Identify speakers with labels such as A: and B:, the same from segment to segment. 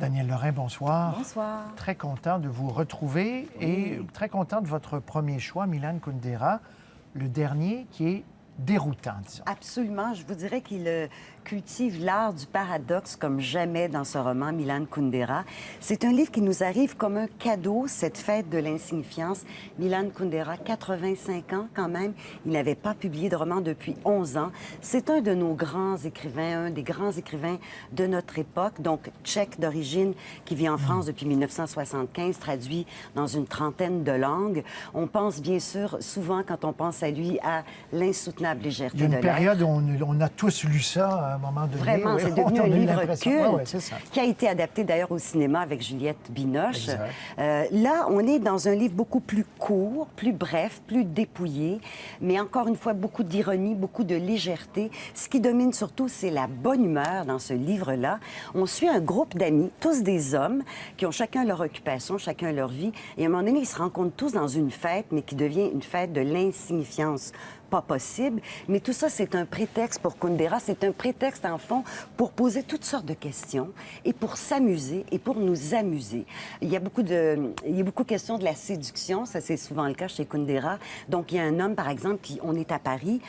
A: Danielle Lorrain, bonsoir.
B: Bonsoir.
A: Très content de vous retrouver et très content de votre premier choix, Milan Kundera, le dernier qui est déroutant, disons.
B: Absolument. Je vous dirais qu'il cultive l'art du paradoxe comme jamais dans ce roman, Milan Kundera. C'est un livre qui nous arrive comme un cadeau, cette fête de l'insignifiance. Milan Kundera, 85 ans quand même. Il n'avait pas publié de roman depuis 11 ans. C'est un de nos grands écrivains, un des grands écrivains de notre époque, donc tchèque d'origine, qui vit en France depuis 1975, traduit dans une trentaine de langues. On pense bien sûr, souvent quand on pense à lui, à l'insoutenable légèreté de
A: Il y a
B: l'être.
A: une période où on a tous lu ça à un moment donné.
B: Vraiment,
A: oui.
B: c'est devenu
A: On
B: un
A: a eu
B: livre
A: l'impression.
B: culte
A: Ouais, c'est ça.
B: qui a été adapté d'ailleurs au cinéma avec Juliette Binoche.
A: Exact.
B: Là, on est dans un livre beaucoup plus court, plus bref, plus dépouillé, mais encore une fois, beaucoup d'ironie, beaucoup de légèreté. Ce qui domine surtout, c'est la bonne humeur dans ce livre-là. On suit un groupe d'amis, tous des hommes, qui ont chacun leur occupation, chacun leur vie, et à un moment donné, ils se rencontrent tous dans une fête, mais qui devient une fête de l'insignifiance. Pas possible. Mais tout ça, c'est un prétexte pour Kundera. C'est un prétexte, en fond, pour poser toutes sortes de questions et pour s'amuser et pour nous amuser. Il y a beaucoup de questions de la séduction. Ça, c'est souvent le cas chez Kundera. Donc, il y a un homme, par exemple, on est à Paris,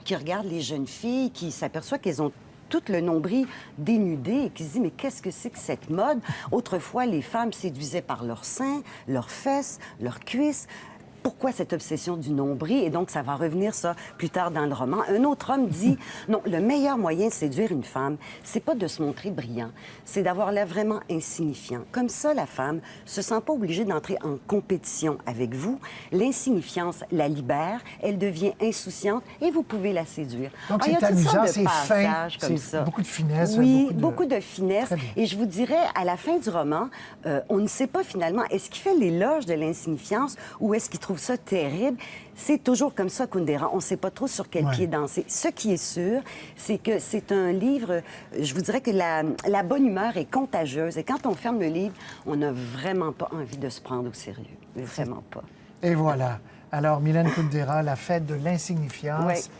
B: qui regarde les jeunes filles, qui s'aperçoit qu'elles ont tout le nombril dénudé et qui se dit, mais qu'est-ce que c'est que cette mode? Autrefois, les femmes séduisaient par leurs seins, leurs fesses, leurs cuisses. Pourquoi cette obsession du nombril? Et donc, ça va revenir, ça, plus tard dans le roman. Un autre homme dit, non, le meilleur moyen de séduire une femme, c'est pas de se montrer brillant, c'est d'avoir l'air vraiment insignifiant. Comme ça, la femme se sent pas obligée d'entrer en compétition avec vous. L'insignifiance la libère, elle devient insouciante et vous pouvez la séduire.
A: Donc,
B: Alors, il y
A: c'est
B: a toutes
A: amusant,
B: sortes de
A: c'est fin,
B: passages comme ça.
A: beaucoup de finesse.
B: Oui, beaucoup de finesse.
A: Très bien.
B: Et je vous dirais, à la fin du roman, on ne sait pas finalement, est-ce qu'il fait l'éloge de l'insignifiance ou est-ce qu'il trouve ça terrible? C'est toujours comme ça, Kundera. On ne sait pas trop sur quel pied danser. Ce qui est sûr, c'est que c'est un livre, je vous dirais que la bonne humeur est contagieuse. Et quand on ferme le livre, on n'a vraiment pas envie de se prendre au sérieux. Vraiment pas.
A: Et voilà. Alors, Milan Kundera, La fête de l'insignifiance.
B: Oui.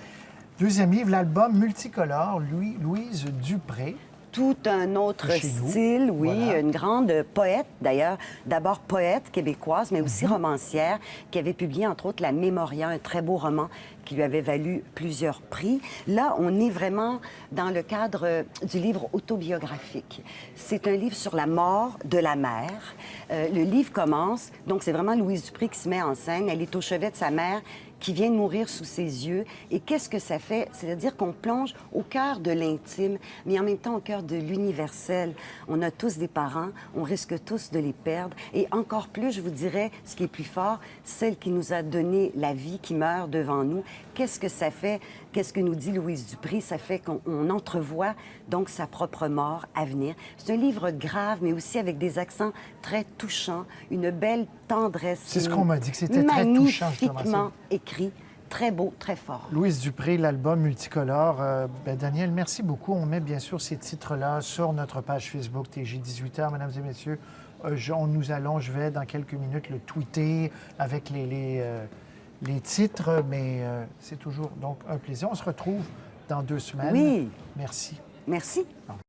A: Deuxième livre, l'album multicolore, Louise Dupré.
B: Tout un autre
A: De chez nous.
B: style, oui.
A: Voilà.
B: Une grande poète, d'ailleurs. D'abord poète québécoise, mais aussi romancière, qui avait publié, entre autres, La Mémoria, un très beau roman qui lui avait valu plusieurs prix. Là, on est vraiment dans le cadre du livre autobiographique. C'est un livre sur la mort de la mère. Le livre commence, donc c'est vraiment Louise Dupré qui se met en scène. Elle est au chevet de sa mère qui vient de mourir sous ses yeux. Et qu'est-ce que ça fait? C'est-à-dire qu'on plonge au cœur de l'intime, mais en même temps au cœur de l'universel. On a tous des parents, on risque tous de les perdre. Et encore plus, je vous dirais, ce qui est plus fort, celle qui nous a donné la vie, qui meurt devant nous. Qu'est-ce que ça fait? Qu'est-ce que nous dit Louise Dupré? Ça fait qu'on entrevoit donc sa propre mort à venir. C'est un livre grave, mais aussi avec des accents très touchants, une belle tendresse.
A: C'est ce qu'on m'a dit, que c'était très touchant, justement.
B: Magnifiquement écrit, très beau, très fort.
A: Louise Dupré, l'album multicolore. Daniel, merci beaucoup. On met bien sûr ces titres-là sur notre page Facebook TJ 18h, mesdames et messieurs. Je vais dans quelques minutes le tweeter avec les titres, mais c'est toujours donc un plaisir. On se retrouve dans 2 semaines.
B: Oui.
A: Merci.
B: Merci.